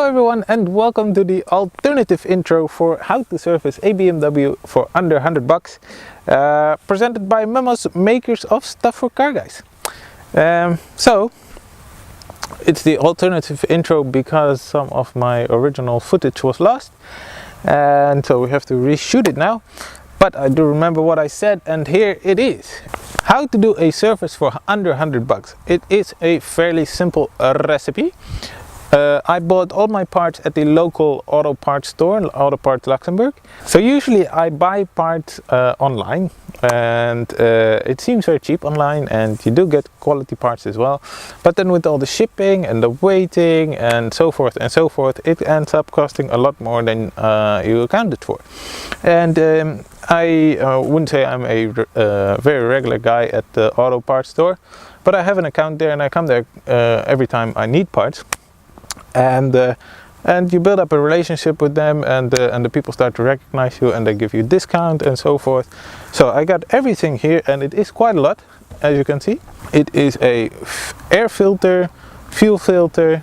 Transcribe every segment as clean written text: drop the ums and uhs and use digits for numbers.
Hello everyone and welcome to the alternative intro for how to service a BMW for under $100, presented by Mömus, makers of stuff for car guys. So it's the alternative intro because some of my original footage was lost, and so we have to reshoot it now. But I do remember what I said, and here it is. How to do a service for under $100. It is a fairly simple recipe. I bought all my parts at the local auto parts store, Auto Parts Luxembourg. So usually I buy parts online, and it seems very cheap online, and you do get quality parts as well. But then with all the shipping and the waiting and so forth, it ends up costing a lot more than you accounted for. And I wouldn't say I'm a very regular guy at the auto parts store, but I have an account there and I come there every time I need parts. And you build up a relationship with them, and the people start to recognize you, and they give you discount and so forth. So I got everything here, and it is quite a lot, as you can see. It is a air filter, fuel filter,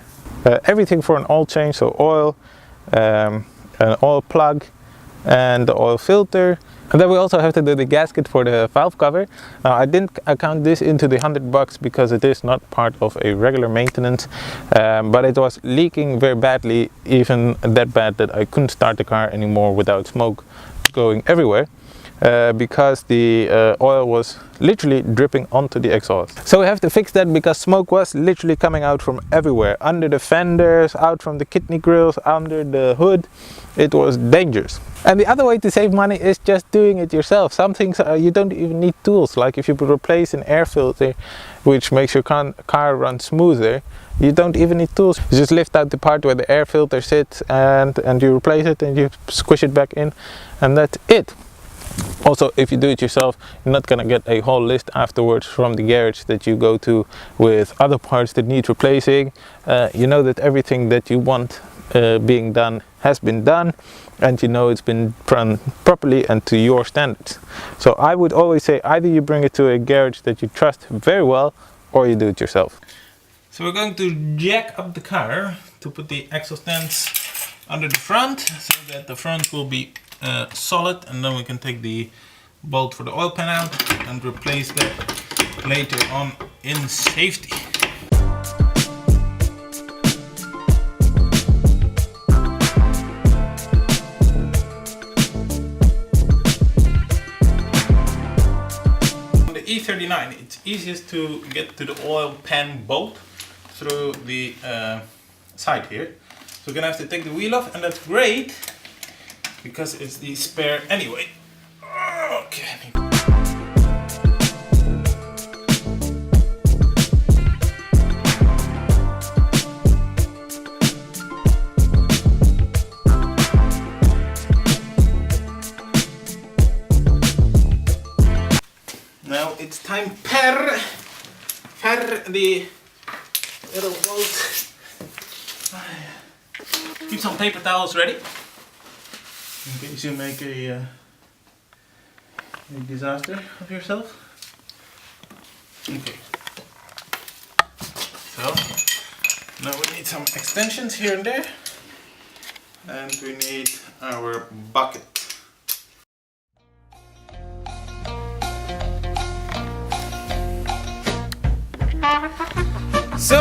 everything for an oil change, so oil, an oil plug, and the oil filter. And then we also have to do the gasket for the valve cover. Now I didn't account this into the $100 because it is not part of a regular maintenance, but it was leaking very badly, even that bad that I couldn't start the car anymore without smoke going everywhere. Because the oil was literally dripping onto the exhaust. So we have to fix that because smoke was literally coming out from everywhere. Under the fenders, out from the kidney grills, under the hood. It was dangerous. And the other way to save money is just doing it yourself. Some things you don't even need tools. Like if you replace an air filter, which makes your car run smoother, you don't even need tools. You just lift out the part where the air filter sits, and you replace it, and you squish it back in, and that's it. Also, if you do it yourself, you're not gonna get a whole list afterwards from the garage that you go to with other parts that need replacing. You know that everything that you want being done has been done, and you know it's been run properly and to your standards. So I would always say either you bring it to a garage that you trust very well, or you do it yourself. So we're going to jack up the car to put the axle stands under the front, so that the front will be solid, and then we can take the bolt for the oil pan out and replace that later on in safety. On the E39 it's easiest to get to the oil pan bolt through the side here. So we're gonna have to take the wheel off, and that's great because it's the spare anyway. Okay. Now it's time per the little bolt. Keep some paper towels ready in case you make a disaster of yourself. Okay. So now we need some extensions here and there, and we need our bucket. So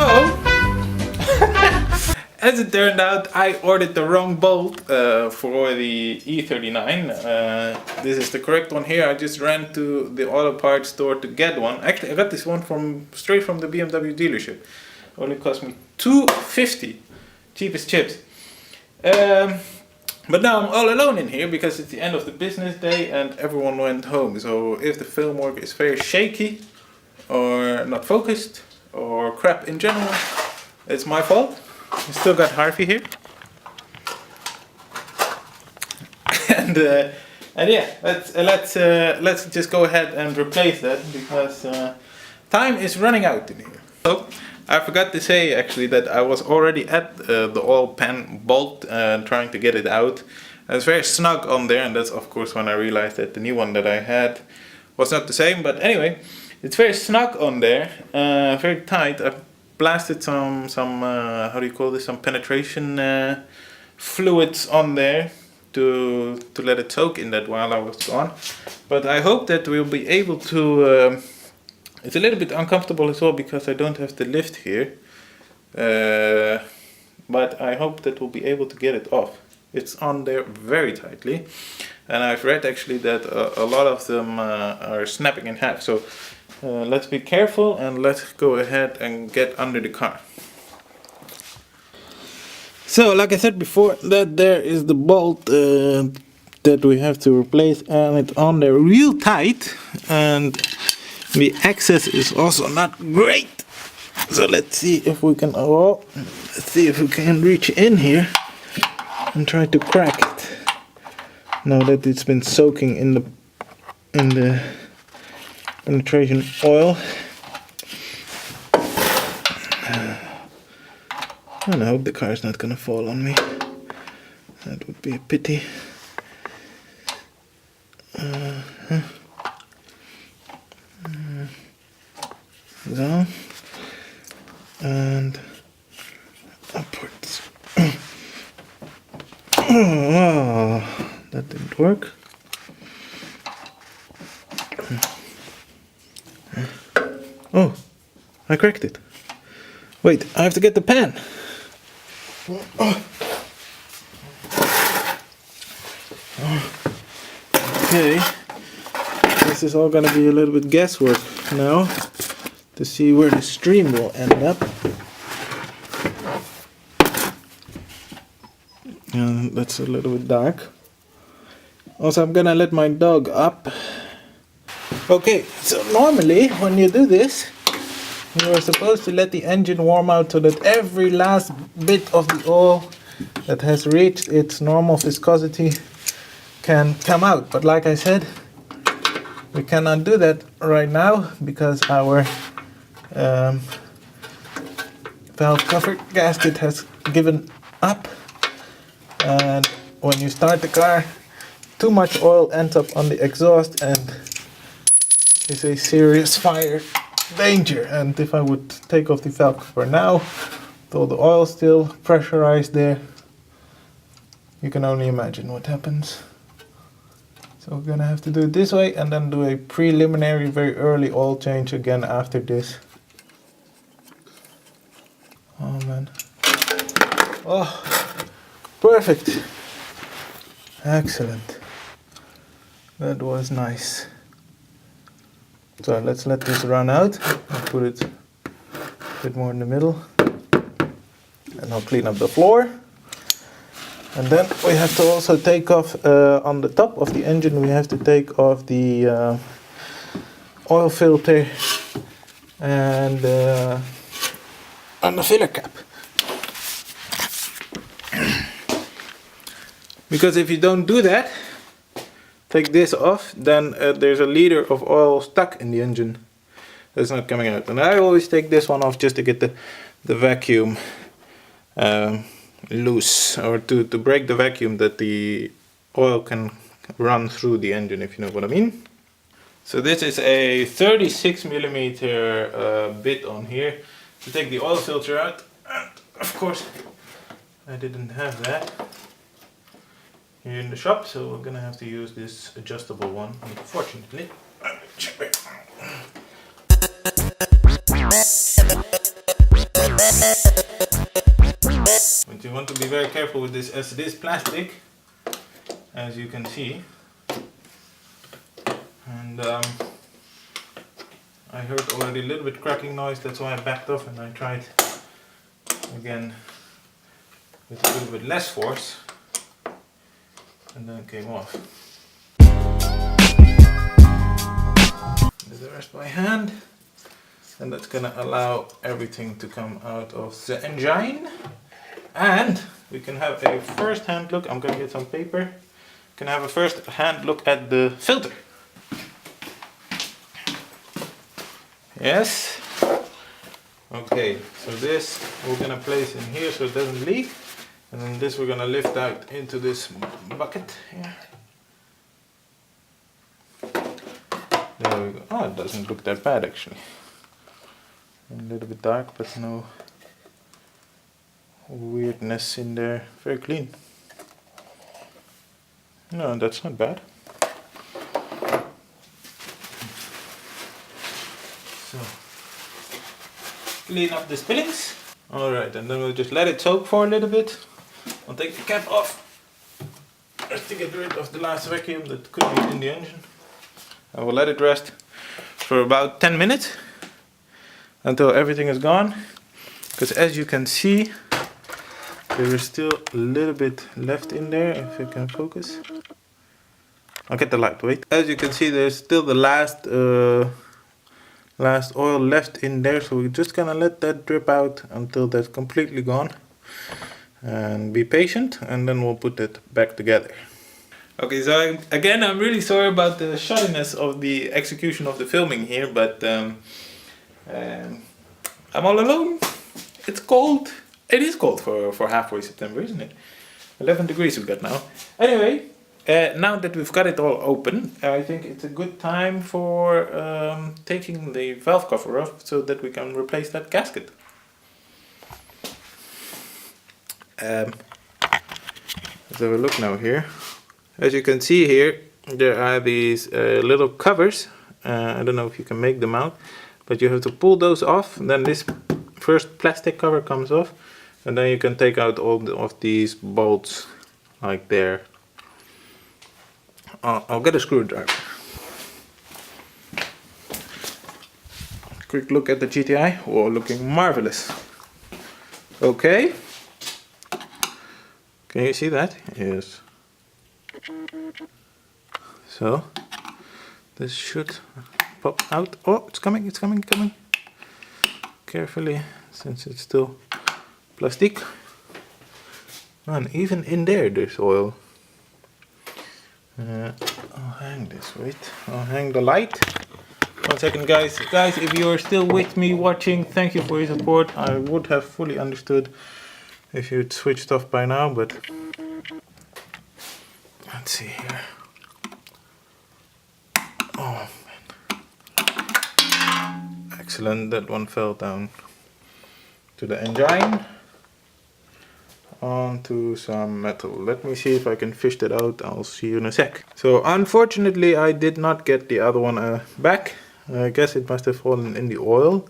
as it turned out, I ordered the wrong bolt for the E39. This is the correct one here. I just ran to the auto parts store to get one. Actually, I got this one straight from the BMW dealership. It only cost me $2.50, cheapest chips. But now I'm all alone in here because it's the end of the business day and everyone went home. So if the film work is very shaky or not focused or crap in general, it's my fault. We still got Harvey here, and yeah, let's just go ahead and replace that because time is running out in here. So I forgot to say actually that I was already at the oil pan bolt trying to get it out. It's very snug on there, and that's of course when I realized that the new one that I had was not the same. But anyway, it's very snug on there, very tight. I blasted some how do you call this, some penetration fluids on there to let it soak in that while I was gone. But I hope that we'll be able to, it's a little bit uncomfortable as well because I don't have the lift here, but I hope that we'll be able to get it off. It's on there very tightly, and I've read actually that a lot of them are snapping in half, so let's be careful and let's go ahead and get under the car. So like I said before, that there is the bolt that we have to replace, and it's on there real tight, and the access is also not great. So let's see if we can, reach in here and try to crack it. Now that it's been soaking in the penetration oil. And I hope the car is not gonna fall on me. That would be a pity. Down and upwards. Oh, that didn't work. Oh, I cracked it. Wait, I have to get the pan. Okay, this is all gonna be a little bit guesswork now to see where the stream will end up. And that's a little bit dark. Also, I'm gonna let my dog up. Okay, so normally when you do this, you are supposed to let the engine warm out so that every last bit of the oil that has reached its normal viscosity can come out. But like I said, we cannot do that right now because our valve cover gasket has given up. And when you start the car, too much oil ends up on the exhaust and is a serious fire danger. And if I would take off the valve cover now, with all the oil still pressurized there, you can only imagine what happens. So we're gonna have to do it this way and then do a preliminary, very early oil change again after this. Oh man. Oh, perfect. Excellent. That was nice. So let's let this run out. I'll put it a bit more in the middle. And I'll clean up the floor. And then we have to also take off, on the top of the engine, we have to take off the oil filter and the filler cap. Because if you don't do that, take this off, then there's a liter of oil stuck in the engine that's not coming out. And I always take this one off just to get the vacuum loose, or to break the vacuum that the oil can run through the engine, if you know what I mean. So this is a 36mm bit on here to take the oil filter out. And of course, I didn't have that here in the shop, so we're gonna have to use this adjustable one, unfortunately. But you want to be very careful with this, as it is plastic, as you can see. And I heard already a little bit cracking noise, that's why I backed off and I tried again with a little bit less force, and then it came off. Do the rest by hand, and that's gonna allow everything to come out of the engine. And we can have a first hand look. I'm gonna get some paper. Can have a first hand look at the filter. Yes. Okay, so this we're gonna place in here so it doesn't leak, and then this we're gonna lift out into this bucket here. There we go. Oh, it doesn't look that bad actually. A little bit dark, but no weirdness in there. Very clean. No, that's not bad. So, clean up the spillings. Alright, and then we'll just let it soak for a little bit. I'll take the cap off just to get rid of the last vacuum that could be in the engine. I will let it rest for about 10 minutes until everything is gone. Because as you can see, there is still a little bit left in there, if you can focus. I'll get the light, wait. As you can see, there's still the last oil left in there, so we're just gonna let that drip out until that's completely gone. And be patient, and then we'll put it back together. Okay, so I'm really sorry about the shoddiness of the execution of the filming here, but I'm all alone. It's cold. It is cold for halfway September, isn't it? 11 degrees we've got now. Anyway, now that we've got it all open, I think it's a good time for taking the valve cover off so that we can replace that gasket. Let's have a look now here. As you can see here, there are these little covers. I don't know if you can make them out, but you have to pull those off. Then this first plastic cover comes off, and then you can take out all of these bolts like there. I'll get a screwdriver. Quick look at the GTI. Oh, looking marvelous. Okay. Can you see that? Yes. So this should pop out. Oh, it's coming, it's coming, coming. Carefully, since it's still plastic. And even in there, there's oil. I'll hang this, wait. I'll hang the light. 1 second, guys. Guys, if you're still with me watching, thank you for your support. I would have fully understood if you'd switched off by now, but let's see here. Oh man. Excellent, that one fell down to the engine. Onto some metal. Let me see if I can fish that out. I'll see you in a sec. So unfortunately I did not get the other one back. I guess it must have fallen in the oil.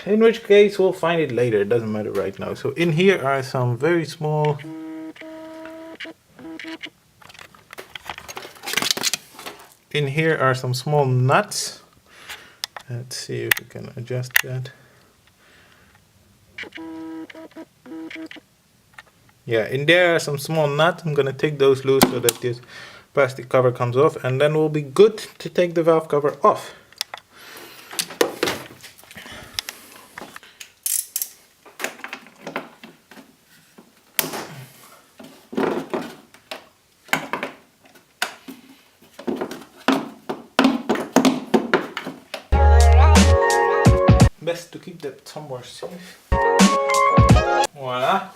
In which case we'll find it later. It doesn't matter right now. So in here are some very small nuts. Let's see if we can adjust that. Yeah, in there are some small nuts. I'm gonna take those loose so that this plastic cover comes off, and then we'll be good to take the valve cover off. Best to keep that somewhere safe. Voila.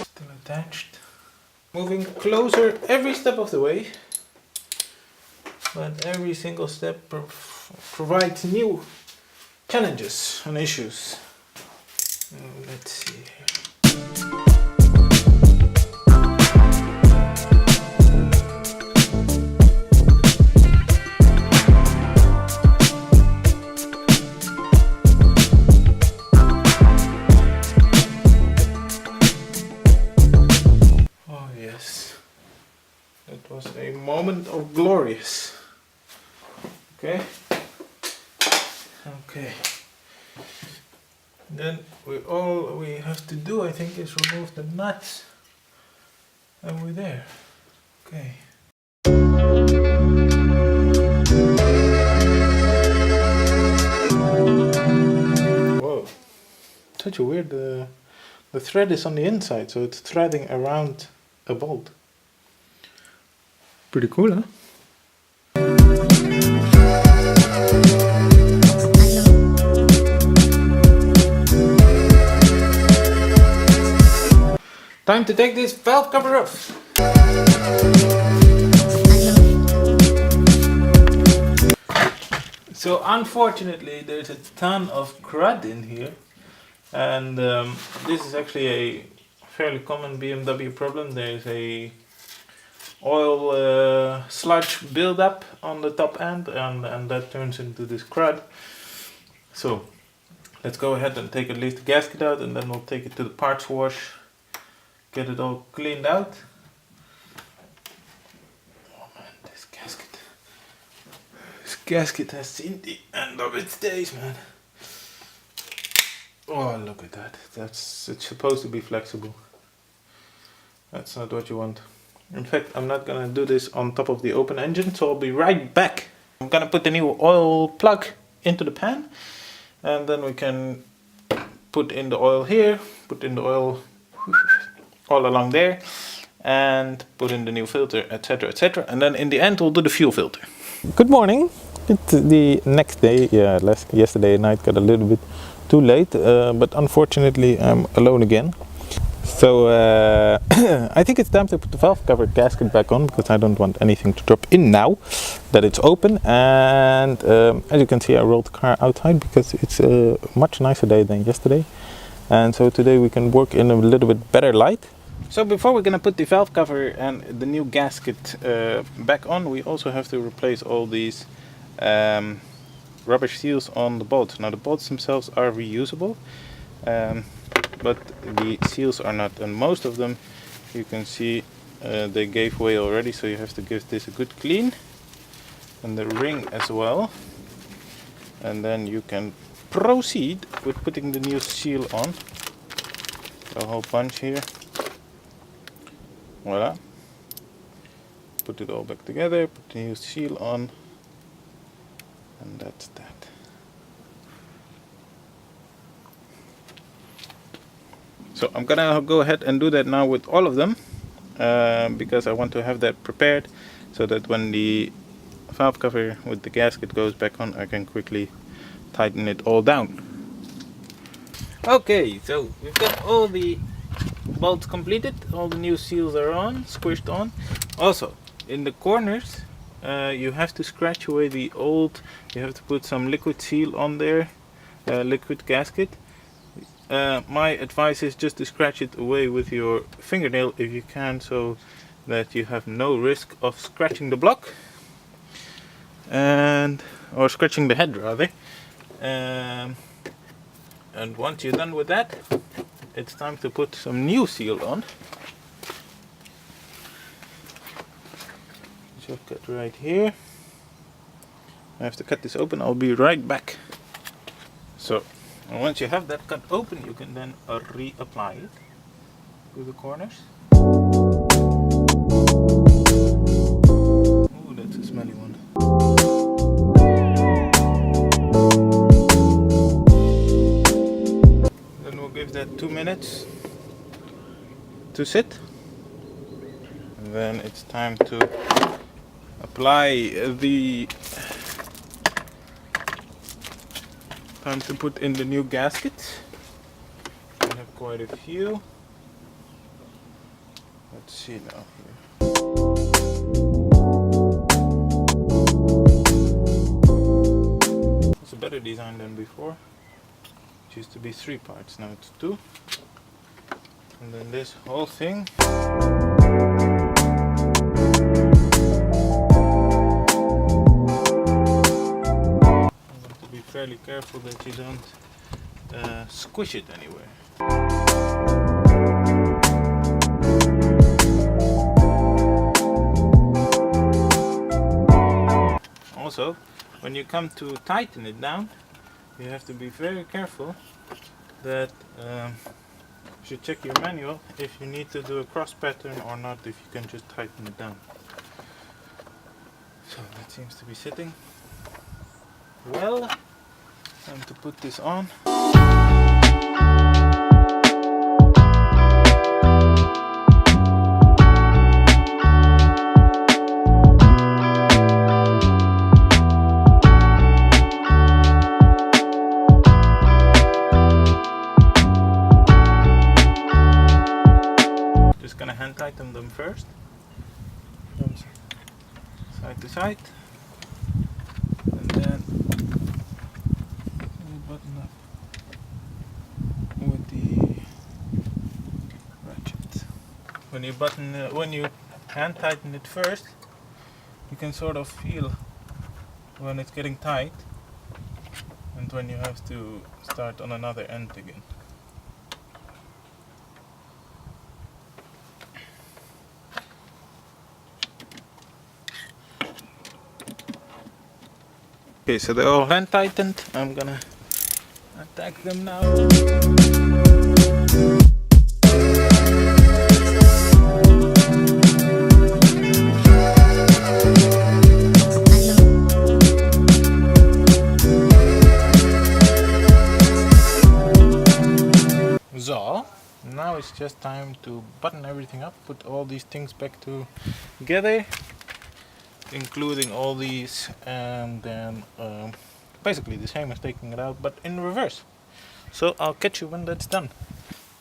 Still attached. Moving closer every step of the way, but every single step provides new challenges and issues. Let's see here. Oh yes, it was a moment of glorious. Okay. Okay. Then all we have to do, I think, is remove the nuts, and we're there. Okay. Whoa, such a weird. The thread is on the inside, so it's threading around a bolt. Pretty cool, huh? Time to take this valve cover off. So unfortunately there's a ton of crud in here, and this is actually a fairly common BMW problem. There's a oil sludge buildup on the top end, and that turns into this crud. So let's go ahead and take at least the gasket out, and then we'll take it to the parts wash, get it all cleaned out. Oh man, this gasket has seen the end of its days, man. Oh, look at that. It's supposed to be flexible. That's not what you want. In fact, I'm not gonna do this on top of the open engine, so I'll be right back. I'm gonna put the new oil plug into the pan, and then we can put in the oil here, put in the oil all along there, and put in the new filter, etc, etc. And then in the end we'll do the fuel filter. Good morning. It's the next day. Yeah, yesterday night got a little bit too late, but unfortunately I'm alone again. So I think it's time to put the valve cover gasket back on, because I don't want anything to drop in now that it's open. And as you can see, I rolled the car outside because it's a much nicer day than yesterday, and so today we can work in a little bit better light. So before we're gonna put the valve cover and the new gasket back on, we also have to replace all these rubber seals on the bolts. Now the bolts themselves are reusable, but the seals are not, and most of them, you can see, they gave way already, so you have to give this a good clean, and the ring as well, and then you can proceed with putting the new seal on. A whole bunch here. Voila. Put it all back together, put the new seal on, and that's that. So I'm gonna go ahead and do that now with all of them, because I want to have that prepared so that when the valve cover with the gasket goes back on, I can quickly tighten it all down. Okay, so we've got all the bolts completed, all the new seals are on, squished on. Also, in the corners, you have to scratch away the old, you have to put some liquid seal on there, liquid gasket. My advice is just to scratch it away with your fingernail if you can, so that you have no risk of scratching the block, or scratching the head rather. And once you're done with that, it's time to put some new seal on. So I've got right here. I have to cut this open. I'll be right back. So and once you have that cut open, you can then reapply it to the corners. Ooh, that's a smelly one. Then we'll give that 2 minutes to sit. And then it's time to apply the time to put in the new gaskets. I have quite a few. Let's see now here. It's a better design than before. It used to be 3 parts, now it's 2. And then this whole thing. Be fairly careful that you don't squish it anywhere. Also, when you come to tighten it down, you have to be very careful that you should check your manual if you need to do a cross pattern or not, if you can just tighten it down. So that seems to be sitting well. Time to put this on. tight, and then we button up with the ratchet. When you hand tighten it first, you can sort of feel when it's getting tight and when you have to start on another end again. Okay, so they're all hand tightened. I'm gonna attack them now. So, now it's just time to button everything up, put all these things back together, including all these, and then basically the same as taking it out, but in reverse. So I'll catch you when that's done.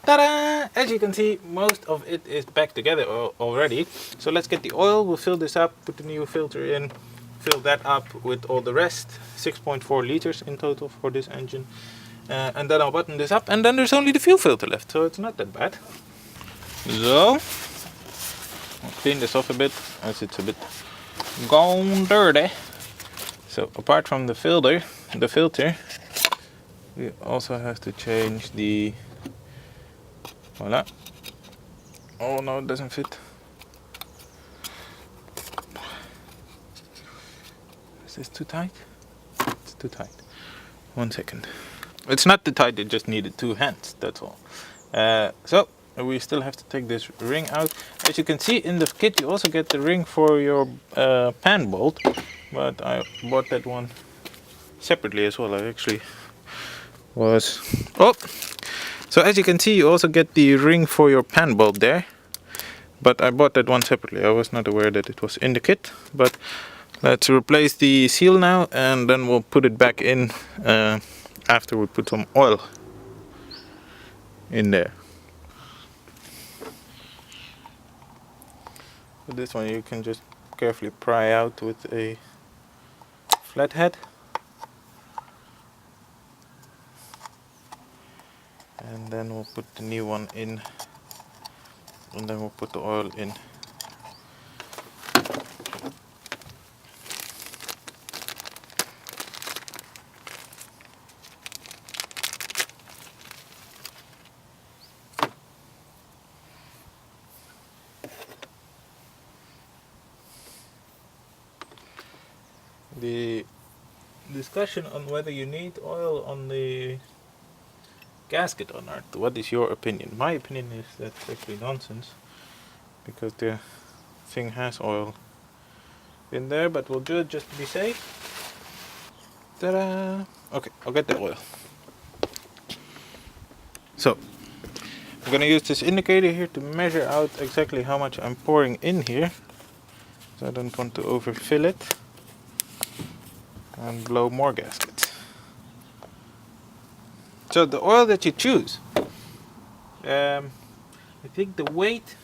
Ta-da! As you can see, most of it is back together already. So let's get the oil, we'll fill this up, put the new filter in, fill that up with all the rest. 6.4 liters in total for this engine. And then I'll button this up, and then there's only the fuel filter left, so it's not that bad. So, I'll clean this off a bit, as it's a bit gone dirty. So apart from the filter, we also have to change the, voila. Oh no, it doesn't fit. Is this too tight? It's too tight. 1 second. It's not too tight, it just needed 2 hands, that's all. So we still have to take this ring out. As you can see in the kit, you also get the ring for your pan bolt, but I bought that one separately as well. I actually was... Oh! So as you can see, you also get the ring for your pan bolt there, but I bought that one separately. I was not aware that it was in the kit, but let's replace the seal now, and then we'll put it back in after we put some oil in there. For this one you can just carefully pry out with a flathead, and then we'll put the new one in, and then we'll put the oil in. The discussion on whether you need oil on the gasket or not, what is your opinion? My opinion is that's actually nonsense, because the thing has oil in there, but we'll do it just to be safe. Ta-da! Okay, I'll get the oil. So, I'm gonna use this indicator here to measure out exactly how much I'm pouring in here, so I don't want to overfill it and blow more gaskets. So the oil that you choose, I think the weight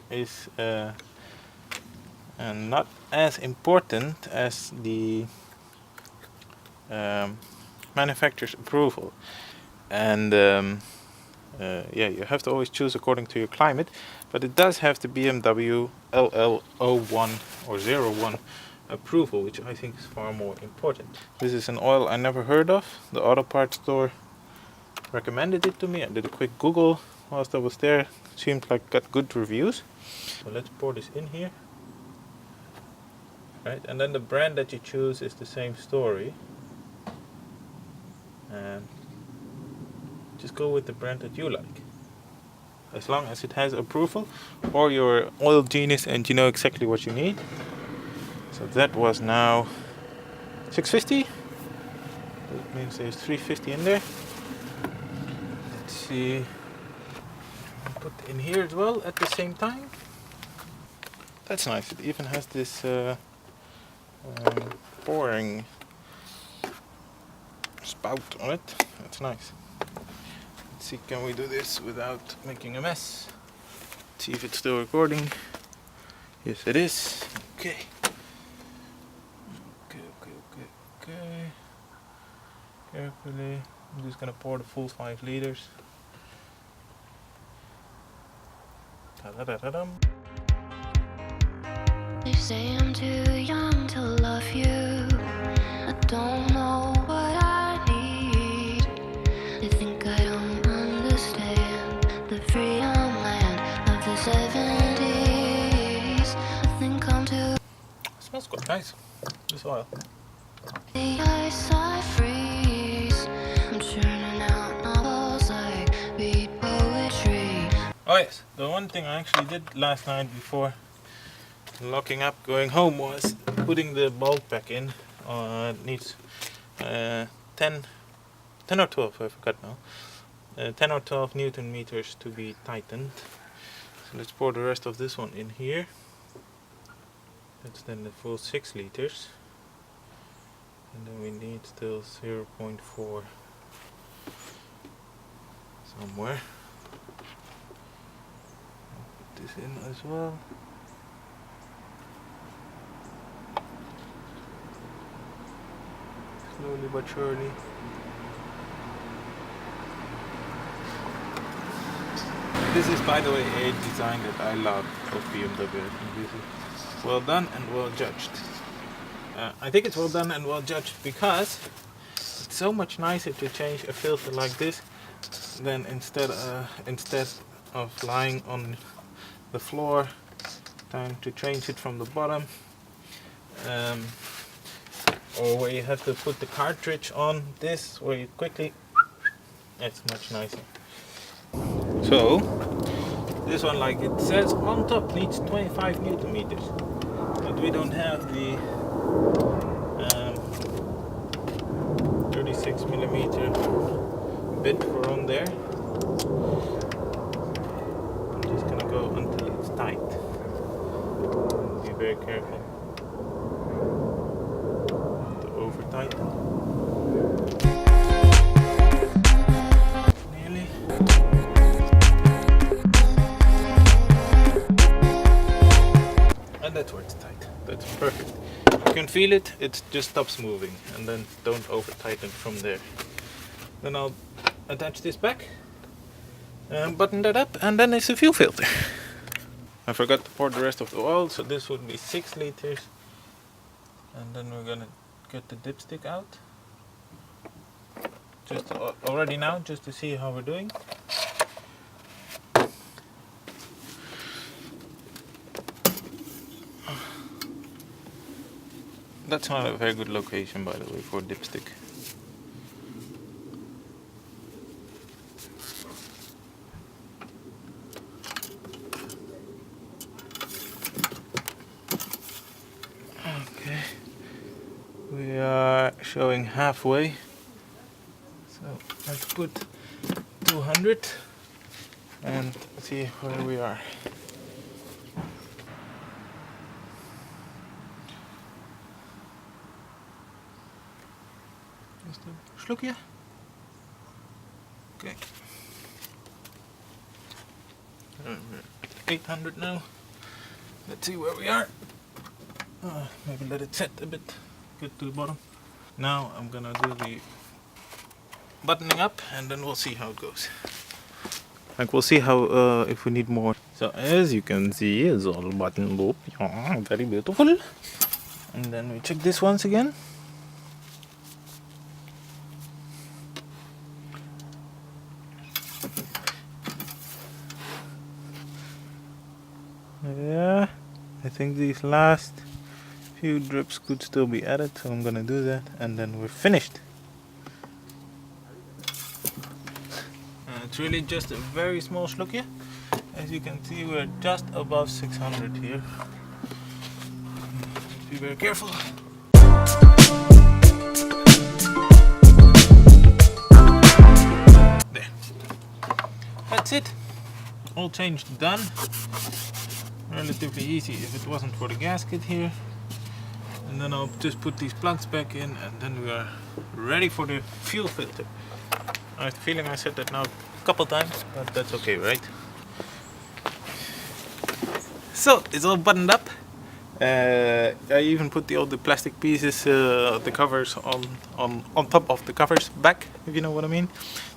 is not as important as the manufacturer's approval, and yeah, you have to always choose according to your climate, but it does have the BMW LL01 or 01 approval, which I think is far more important. This is an oil I never heard of. The auto parts store recommended it to me. I did a quick Google whilst I was there. It seemed like it got good reviews. So let's pour this in here. Right, and then the brand that you choose is the same story. And just go with the brand that you like, as long as it has approval, or you're oil genius and you know exactly what you need. So that was now 650. That means there's 350 in there. Let's see. I'll put in here as well at the same time. That's nice. It even has this pouring spout on it. That's nice. Let's see, can we do this without making a mess? Let's see if it's still recording. Yes, it is. Okay. Really, I'm just gonna pour the full 5 liters. Ta-da-da-da-dum. They say I'm too young to love you. I don't know what I need. They think I don't understand the freedom land of the 70s. I think I'm too. Smells quite nice, this oil. The ice I freeze. I'm churning out novels like beat poetry. Oh yes, the one thing I actually did last night before locking up going home was putting the bolt back in. It needs 10 or 12, I forgot now. 10 or 12 Newton meters to be tightened. So let's pour the rest of this one in here. That's then the full 6 liters. And then we need still 0.4 somewhere. I'll put this in as well. Slowly but surely. This is, by the way, a design that I love of BMW. I think this is well done and well judged. I think it's well done and well judged because it's so much nicer to change a filter like this than instead of lying on the floor, time to change it from the bottom, or where you have to put the cartridge on this, where you quickly. It's much nicer. So this one, like it says on top, needs 25 Newton meters, but we don't have the 36mm bit for on there. I'm just gonna go until it's tight. Be very careful not to over tighten. Nearly. And that's where it's tight. That's perfect. You can feel it, it just stops moving, and then don't over tighten from there. Then I'll attach this back and button that up, and then it's a fuel filter. I forgot to pour the rest of the oil, so this would be 6 liters. And then we're gonna get the dipstick out. Just already now, just to see how we're doing. That's not a very good location, by the way, for a dipstick. Okay, we are showing halfway, so let's put 200 and see where we are. Just a slokje. Okay. 800 now. Let's see where we are. Maybe let it set a bit. Get to the bottom. Now I'm gonna do the buttoning up, and then we'll see how it goes. Like we'll see how if we need more. So as you can see, it's all buttoned up. Yeah, very beautiful. And then we check this once again. Yeah, I think these last few drips could still be added, so I'm gonna do that, and then we're finished. It's really just a very small slokje. As you can see, we're just above 600 here. Be very careful. There. That's it. All changed, done. Relatively easy if it wasn't for the gasket here. And then I'll just put these plugs back in, and then we are ready for the fuel filter. I have the feeling I said that now a couple times, but that's okay, right? So it's all buttoned up. I even put all the plastic pieces, the covers on top of the covers back, if you know what I mean.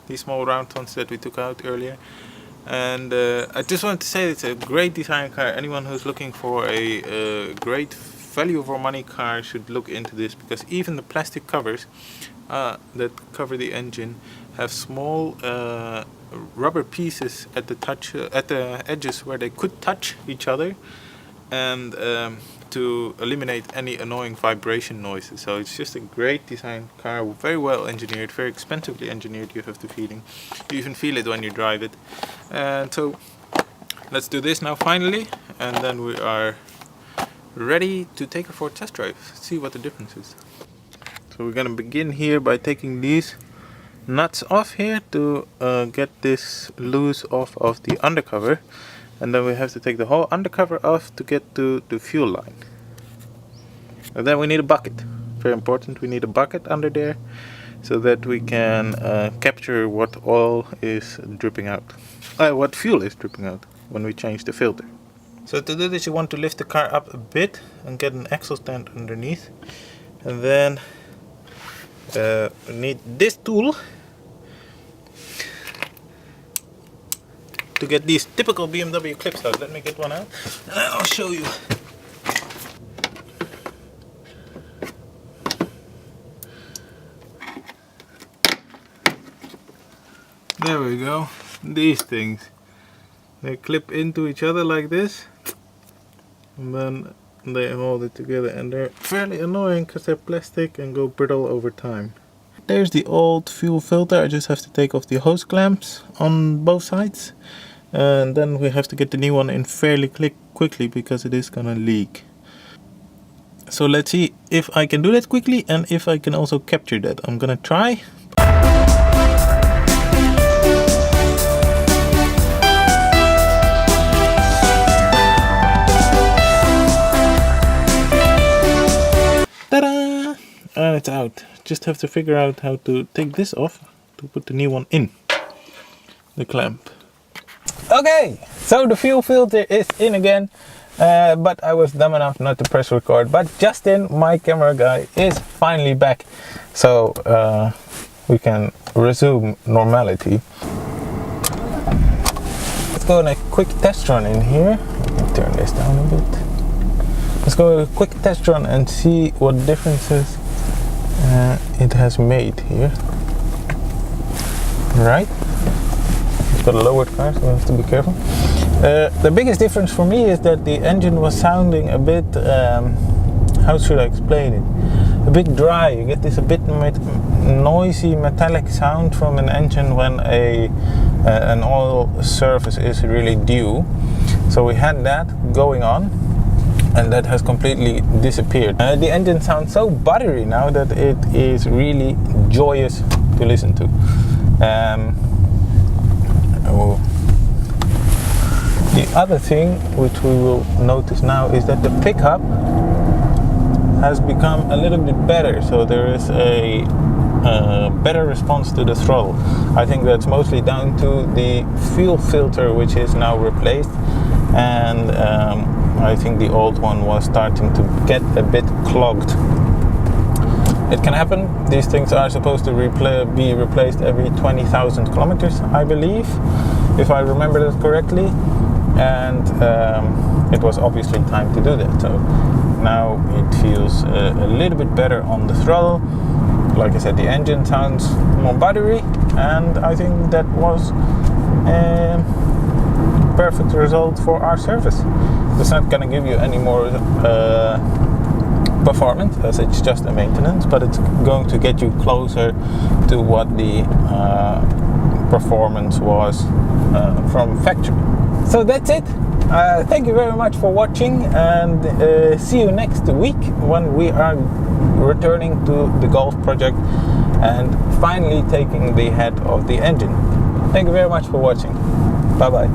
These small round ones that we took out earlier. And I just wanted to say it's a great design car. Anyone who's looking for a great value for money car should look into this, because even the plastic covers that cover the engine have small rubber pieces at the edges where they could touch each other, and to eliminate any annoying vibration noises. So it's just a great design car, very well engineered, very expensively engineered, you have the feeling. You even feel it when you drive it. And so let's do this now finally, and then we are ready to take it for a test drive, see what the difference is. So we're gonna begin here by taking these nuts off here to get this loose off of the undercover, and then we have to take the whole undercover off to get to the fuel line. And then we need a bucket, very important, we need a bucket under there so that we can capture what oil is dripping out, what fuel is dripping out when we change the filter. So to do this you want to lift the car up a bit and get an axle stand underneath, and then we need this tool to get these typical BMW clips out. Let me get one out and I'll show you. There we go. These things, they clip into each other like this, and then they hold it together, and they're fairly annoying because they're plastic and go brittle over time. There's the old fuel filter. I just have to take off the hose clamps on both sides, and then we have to get the new one in fairly quickly because it is gonna leak. So let's see if I can do that quickly and if I can also capture that. I'm gonna try. Ta-da! And it's out. Just have to figure out how to take this off to put the new one in the clamp. Okay, so the fuel filter is in again, but I was dumb enough not to press record. But Justin, my camera guy, is finally back, so we can resume normality. Let's go on a quick test run in here. Let me turn this down a bit. Let's go a quick test run and see what differences it has made here. Right, it's got a lowered car, so we have to be careful. The biggest difference for me is that the engine was sounding a bit, how should I explain it? A bit dry. You get this a bit noisy metallic sound from an engine when an oil service is really due. So we had that going on, and that has completely disappeared. The engine sounds so buttery now that it is really joyous to listen to. The other thing which we will notice now is that the pickup has become a little bit better, so there is a better response to the throttle. I think that's mostly down to the fuel filter, which is now replaced, and I think the old one was starting to get a bit clogged. It can happen. These things are supposed to be replaced every 20,000 kilometers, I believe, if I remember that correctly. And it was obviously time to do that. So now it feels a little bit better on the throttle. Like I said, the engine sounds more buttery, and I think that was a perfect result for our service. It's not going to give you any more performance, as it's just a maintenance, but it's going to get you closer to what the performance was from factory. So that's it. Thank you very much for watching, and see you next week when we are returning to the Golf project and finally taking the head of the engine. Thank you very much for watching. Bye bye.